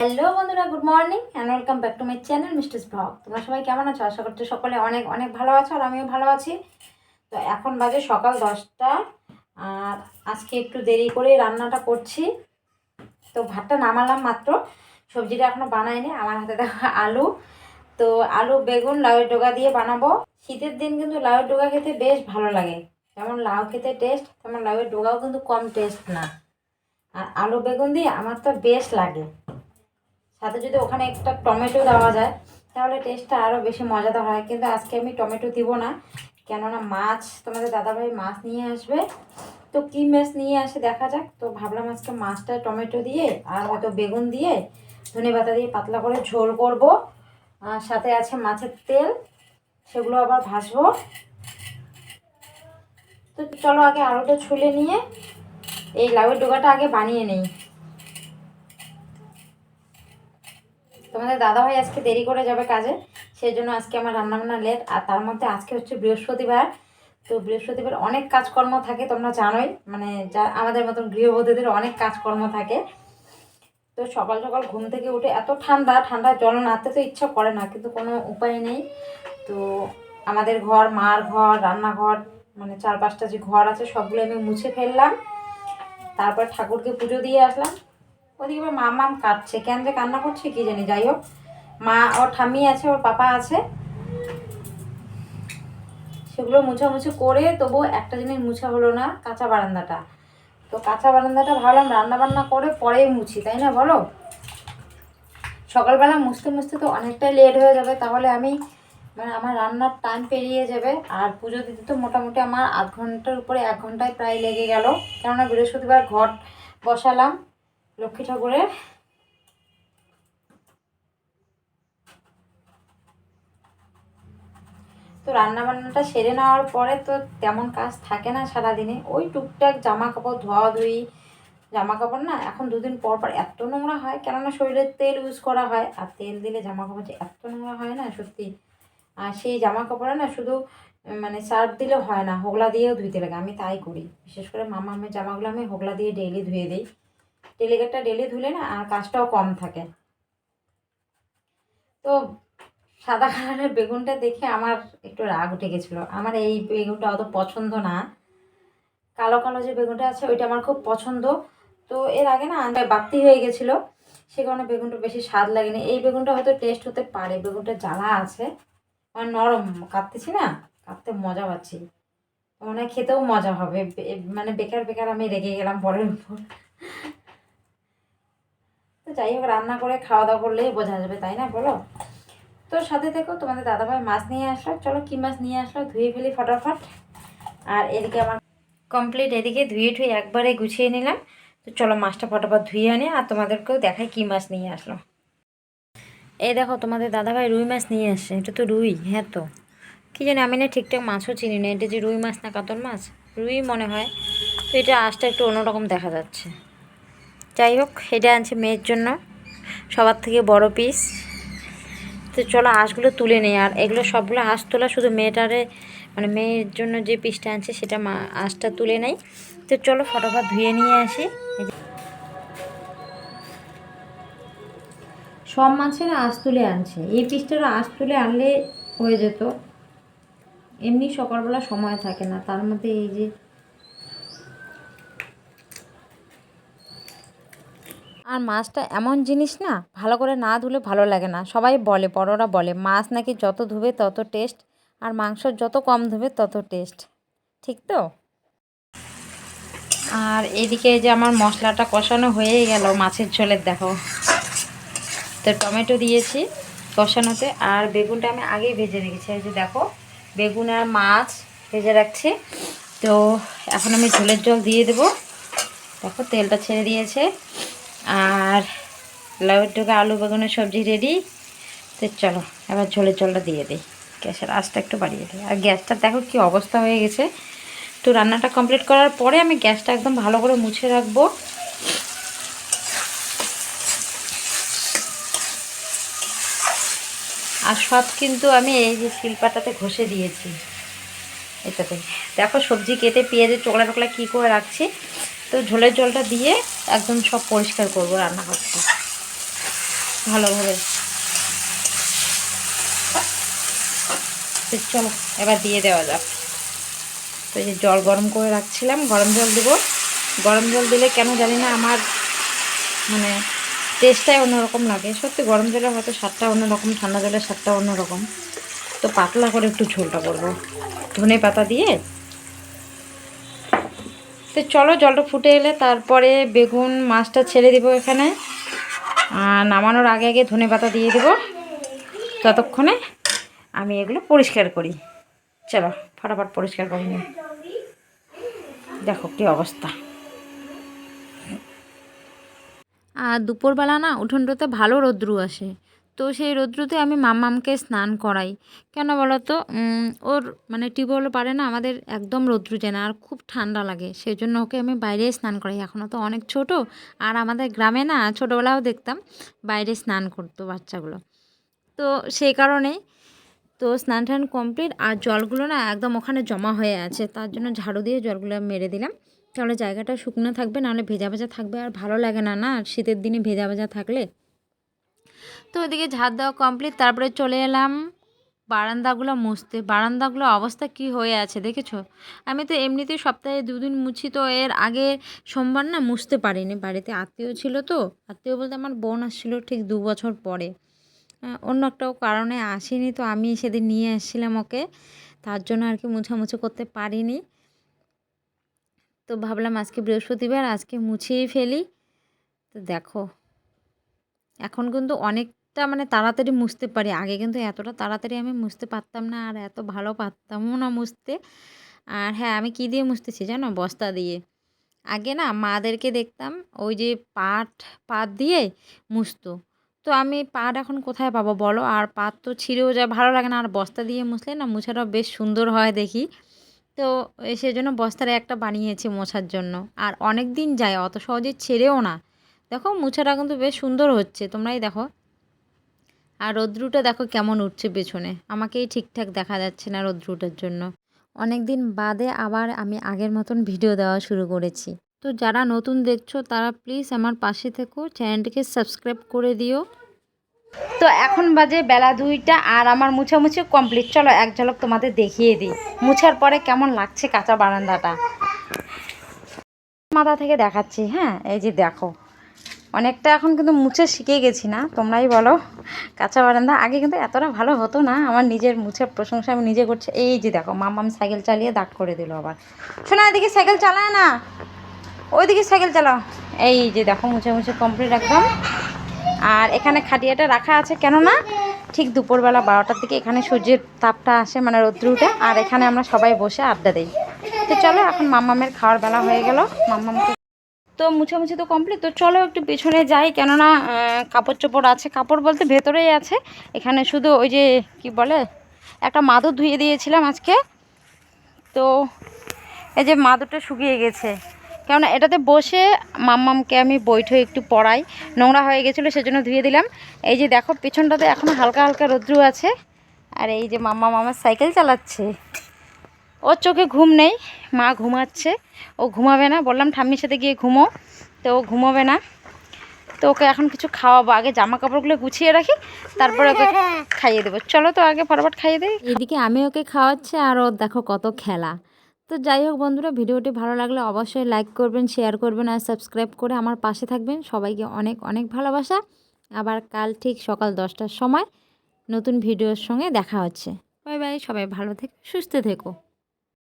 Hello বন্ধুরা, good morning and welcome back to my channel misters blog. তোমরা সবাই কেমন আছো? আশা করছি সকলে অনেক অনেক ভালো আছো আর আমিও ভালো আছি। তো এখন বাজে সকাল 10টা আর আজকে একটু দেরি করে রান্নাটা করছি। তো ভাতটা নামালাম মাত্র, সবজিটা এখনও বানাইনি। আমার হাতে দেখা আলু, তো আলু বেগুন লাউয়ের ডোগা দিয়ে বানাবো। শীতের দিন কিন্তু লাউয়ের ডোগা খেতে বেশ ভালো লাগে। যেমন লাউ খেতে টেস্ট, তেমন লাউয়ের ডোগাও কিন্তু কম টেস্ট না। আর আলু বেগুন দিয়ে আমার তো বেশ লাগে। সাথে যদি ওখানে একটা টমেটো দেওয়া যায় তাহলে টেস্টটা আরও বেশি মজাদার হয়। কিন্তু আজকে আমি টমেটো দিব না, কেননা মাছ, তোমাদের দাদাভাই মাছ নিয়ে আসবে। তো কী মাছ নিয়ে আসে দেখা যাক। তো ভাবলাম আজকে মাছটা টমেটো দিয়ে আর হয়তো বেগুন দিয়ে ধনেপাতা দিয়ে পাতলা করে ঝোল করব। আর সাথে আছে মাছের তেল, সেগুলো আবার ভাজবো। তো চলো আগে আলুটা ছুলে নিয়ে এই লাউয়ের ডোগাটা আগে বানিয়ে নেই। তোমাদের দাদাভাই আজকে দেরি করে যাবে কাজে, সেই জন্য আজকে আমার রান্নাবান্না লেট। আর তার মধ্যে আজকে হচ্ছে বৃহস্পতিবার। তো বৃহস্পতিবার অনেক কাজকর্ম থাকে, তোমরা জানোই, মানে যা আমাদের মতন গৃহবধূদের অনেক কাজকর্ম থাকে। তো সকাল সকাল ঘুম থেকে উঠে এত ঠান্ডা, ঠান্ডা জল নাড়তে তো ইচ্ছা করে না, কিন্তু কোনো উপায় নেই। তো আমাদের ঘর, মার ঘর, রান্নাঘর, মানে 4-5টা যে ঘর আছে সবগুলো আমি মুছে ফেললাম। তারপর ঠাকুরকে পুজো দিয়ে আসলাম। ওদিকে মাম কাটছে, কেন যে কান্না করছে কি জানি। যাই হোক, মা ওর ঠাম্মি আছে, ওর পাপা আছে, সেগুলো মুছামুছি করে তবুও একটা জিনিস মুছা হলো না, কাঁচা বারান্দাটা। তো কাঁচা বারান্দাটা ভাবলাম রান্নাবান্না করে পরেই মুছি, তাই না বলো? সকালবেলা মুছতে মুছতে তো অনেকটাই লেট হয়ে যাবে, তাহলে আমি মানে আমার রান্নার টাইম পেরিয়ে যাবে। আর পুজো দিতে তো মোটামুটি আমার আধ ঘন্টার উপরে 1 ঘন্টায় প্রায় লেগে গেল, কেননা বৃহস্পতিবার ঘট বসালাম লক্ষ্মী ঠাকুরের। তো রান্নাবান্নাটা সেরে নেওয়ার পরে তো তেমন কাজ থাকে না সারাদিনে, ওই টুকটাক জামা কাপড় ধোয়াধুয়ি। জামা কাপড় না এখন 2 দিন পর পর এত নোংরা হয়, কেননা শরীরের তেল ইউজ করা হয়, আর তেল দিলে জামা কাপড় যে এত নোংরা হয় না সত্যি। আর সেই জামা কাপড়ে না শুধু মানে সার্ফ দিলে হয় না, হোগলা দিয়েও ধুইতে লাগে। আমি তাই করি, বিশেষ করে মামামের জামাগুলো আমি হোগলা দিয়ে ডেইলি ধুয়ে দিই। টেলিকেটটা ডেইলি ধুলে না আর কাজটাও কম থাকে। তো সাদা কালারের বেগুনটা দেখে আমার একটু রাগ উঠে গেছিলো। আমার এই বেগুনটা অত পছন্দ না, কালো কালো যে বেগুনটা আছে ওইটা আমার খুব পছন্দ। তো এর আগে না বাড়তি হয়ে গেছিলো, সে কারণে বেগুনটা বেশি স্বাদ লাগেনি। এই বেগুনটা হয়তো টেস্ট হতে পারে, বেগুনটা জ্বালা আছে আর নরম, কাটতেছি না, কাটতে মজা পাচ্ছি, মনে হয় খেতেও মজা হবে। মানে বেকার বেকার আমি রেগে গেলাম পরের উপর। তো যাই হোক, রান্না করে খাওয়া দাওয়া করলেই বোঝা যাবে, তাই না বলো? তো সাথে থেকো, তোমাদের দাদাভাই মাছ নিয়ে আসলো। চলো কী মাছ নিয়ে আসলো ধুয়ে ফেলি ফটাফট। আর এদিকে আমার কমপ্লিট, এদিকে ধুয়ে ঠুয়ে একবারে গুছিয়ে নিলাম। তো চলো মাছটা ফটাফট ধুয়ে আনি আর তোমাদেরকেও দেখাই কী মাছ নিয়ে আসলো। এই দেখো, তোমাদের দাদাভাই রুই মাছ নিয়ে আসছে। এটা তো রুই, হ্যাঁ তো কী জানি, আমি না ঠিকঠাক মাছও চিনি না, এটা যে রুই মাছ না কাতল মাছ, রুই মনে হয়। তো এটা আঁশটা একটু অন্যরকম দেখা যাচ্ছে। যাই হোক, এটা আনছে মেয়ের জন্য, সবার থেকে বড় পিস। তো চলো আঁশগুলো তুলে নেই। আর এগুলো সবগুলো আঁশ তোলা, শুধু মেয়েটারে মানে মেয়ের জন্য যে পিসটা আনছে সেটা আঁশটা তুলে নেই। তো চলো ফটাফট ধুয়ে নিয়ে আসি। সব মাছের আঁশ তুলে আনছে, এই পিসটারও আঁশ তুলে আনলে হয়ে যেত। এমনি সকালবেলা সময় থাকে না, তার মধ্যে এই যে আর মাছটা এমন জিনিস না, ভালো করে না ধুলে ভালো লাগে না। সবাই বলে, বড়রা বলে, মাছ নাকি যত ধুবে তত টেস্ট, আর মাংস যত কম ধুবে তত টেস্ট। ঠিক তো? আর এদিকে যে আমার মশলাটা কষানো হয়ে গেল মাছের ঝোলের, দেখো। তো টমেটো দিয়েছি কষানোতে, আর বেগুনটা আমি আগেই ভেজে রেখেছি। এই যে দেখো, বেগুন আর মাছ ভেজে রাখছি। তো এখন আমি ঝোলের জল দিয়ে দেবো। দেখো তেলটা ছেড়ে দিয়েছে। আর লাউয়ের ডোকা আলু বেগুনের সবজি রেডি। তো চলো এবার ঝোলের জলটা দিয়ে দিই, গ্যাসের আঁচটা একটু বাড়িয়ে দিই। আর গ্যাসটা দেখো কি অবস্থা হয়ে গেছে। তো রান্নাটা কমপ্লিট করার পরে আমি গ্যাসটা একদম ভালো করে মুছে রাখবো। আর সব কিন্তু আমি এই যে শিলপাটাতে ঘষে দিয়েছি এটাতে। দেখো সবজি কেটে পেঁয়াজের চোকলা টোকলা কী করে রাখছি। তো ঝোলের জলটা দিয়ে একদম সব পরিষ্কার করবো রান্নাঘরটা। ভালোভাবে। তো চলো এবার দিয়ে দেওয়া যাক। তো এই যে জল গরম করে রাখছিলাম, গরম জল দেবো। গরম জল দিলে কেন জানি না আমার মানে টেস্টটাই অন্যরকম লাগে। সত্যি গরম জলে হয়তো স্বাদটা অন্যরকম, ঠান্ডা জলের স্বাদটা অন্যরকম। তো পাতলা করে একটু ঝোলটা করবো ধনে পাতা দিয়ে। তো চলো জলটা ফুটে এলে তারপরে বেগুন মাছটা ছেড়ে দিব এখানে। আর নামানোর আগে আগে ধনে পাতা দিয়ে দেবো। ততক্ষণে আমি এগুলো পরিষ্কার করি। চলো ফটাফট পরিষ্কার করে নিই। দেখো কী অবস্থা। আর দুপুরবেলা না উঠোনটাতে ভালো রৌদ্রু আসে, তো সেই রৌদ্রুতে আমি মাম্মামকে স্নান করাই। কেন বলো তো, ওর মানে টিউবওয়েল পারে না, আমাদের একদম রৌদ্রু যায় না আর খুব ঠান্ডা লাগে, সেই জন্য ওকে আমি বাইরে স্নান করাই। এখনও তো অনেক ছোট, আর আমাদের গ্রামে না ছোটোবেলাও দেখতাম বাইরে স্নান করতো বাচ্চাগুলো, তো সেই কারণেই। তো স্নান টান কমপ্লিট, আর জলগুলো না একদম ওখানে জমা হয়ে আছে, তার জন্য ঝাড়ু দিয়ে জলগুলো মেরে দিলাম। তাহলে জায়গাটা শুকনো থাকবে, নাহলে ভেজা ভেজা থাকবে আর ভালো লাগে না, না শীতের দিনে ভেজা ভেজা থাকলে। তো ওইদিকে ঝাড় দেওয়া কমপ্লিট, তারপরে চলে এলাম বারান্দাগুলো মুছতে। বারান্দাগুলো অবস্থা কি হয়ে আছে দেখেছো? আমি তো এমনিতেই সপ্তাহে 2 দিন মুছি, তো এর আগে সোমবার না মুছতে পারিনি, বাড়িতে আত্মীয় ছিল। তো আত্মীয় বলতে আমার বোন আসছিলো ঠিক 2 বছর পরে, অন্য একটাও কারণে আসেনি, তো আমি সেদিন নিয়ে এসেছিলাম ওকে, তার জন্য আর কি মুছামুছি করতে পারিনি। তো ভাবলাম আজকে বৃহস্পতিবার, আজকে মুছিয়েই ফেলি। তো দেখো এখন কিন্তু অনেকটা মানে তাড়াতাড়ি মুছতে পারি, আগে কিন্তু এতটা তাড়াতাড়ি আমি মুছতে পারতাম না, আর এত ভালো পারতামও না মুছতে। আর হ্যাঁ, আমি কী দিয়ে মুছতেছি জানো? বস্তা দিয়ে। আগে না মাদেরকে দেখতাম ওই যে পাট দিয়ে মুছতো, তো আমি পাট এখন কোথায় পাবো বলো? আর পাট তো ছিঁড়েও যায়, ভালো লাগে না। আর বস্তা দিয়ে মুছলে না মোছাটাও বেশ সুন্দর হয় দেখি। তো সেজন্য বস্তার একটা বানিয়েছি মোছার জন্য, আর অনেক দিন যায়, অত সহজে ছেড়েও না। দেখো মোছাটা কিন্তু বেশ সুন্দর হচ্ছে, তোমরাই দেখো। আর রৌদ্রুটা দেখো কেমন উঠছে পেছনে, আমাকেই ঠিকঠাক দেখা যাচ্ছে না রৌদ্রুটার জন্য। অনেক দিন বাদে আবার আমি আগের মতন ভিডিও দেওয়া শুরু করেছি। তো যারা নতুন দেখছো তারা প্লিজ আমার পাশে থেকো, চ্যানেলটিকে সাবস্ক্রাইব করে দিও। তো এখন বাজে বেলা 2টা, আর আমার মুছামুছি কমপ্লিট। চলো এক ঝলক তোমাদের দেখিয়ে দিই মুছার পরে কেমন লাগছে কাঁচা বারান্দাটা। মাথা থেকে দেখাচ্ছি, হ্যাঁ এই যে দেখো অনেকটা এখন কিন্তু মুছে শিখে গেছি, না তোমরাই বলো? কাঁচা বারান্দা আগে কিন্তু এতটা ভালো হতো না। আমার নিজের মুছের প্রশংসা আমি নিজে করছি। এই যে দেখো মাম্মাম সাইকেল চালিয়ে দাগ করে দিল আবার। শোনা এদিকে সাইকেল চালায় না, ওইদিকে সাইকেল চালাও। এই যে দেখো মুছে মুছে কমপ্লিট একদম। আর এখানে খাটিয়াটা রাখা আছে, কেননা ঠিক দুপুরবেলা 12টার দিকে এখানে সূর্যের তাপটা আসে, মানে রৌদ্রুটা, আর এখানে আমরা সবাই বসে আড্ডা দিই। তো চলো এখন মাম্মামের খাওয়ার বেলা হয়ে গেল। মাম্মামকে তো মুছামুছি তো কমপ্লিট, তো চলো একটু পেছনে যাই, কেননা কাপড় চোপড় আছে, কাপড় বলতে ভেতরেই আছে। এখানে শুধু ওই যে কি বলে একটা মাদুর ধুয়ে দিয়েছিলাম আজকে, তো এই যে মাদুরটা শুকিয়ে গেছে, কেননা এটাতে বসে মাম্মামকে আমি বৈঠে একটু পড়াই, নোংরা হয়ে গেছিলো সেজন্য ধুয়ে দিলাম। এই যে দেখো পেছনটাতে এখনও হালকা হালকা রৌদ্র আছে। আর এই যে মাম্মাম আমার সাইকেল চালাচ্ছে, ওর চোখে ঘুম নেই, মা ঘুমাচ্ছে, ও ঘুমাবে না, বললাম ঠাম্মির সাথে গিয়ে ঘুমো, তো ও ঘুমোবে না। তো ওকে এখন কিছু খাওয়াবো, আগে জামা কাপড়গুলো গুছিয়ে রাখি, তারপরে ওকে খাইয়ে দেবো। চলো তো আগে ফটাফট খাইয়ে দিই। এদিকে আমি ওকে খাওয়াচ্ছি আর ওর দেখো কত খেলা। তো যাই হোক বন্ধুরা, ভিডিওটি ভালো লাগলে অবশ্যই লাইক করবেন, শেয়ার করবেন আর সাবস্ক্রাইব করে আমার পাশে থাকবেন। সবাইকে অনেক অনেক ভালোবাসা। আবার কাল ঠিক সকাল 10টার সময় নতুন ভিডিওর সঙ্গে দেখা হচ্ছে। বাই বাই, সবাই ভালো থেকো, সুস্থ থেকো।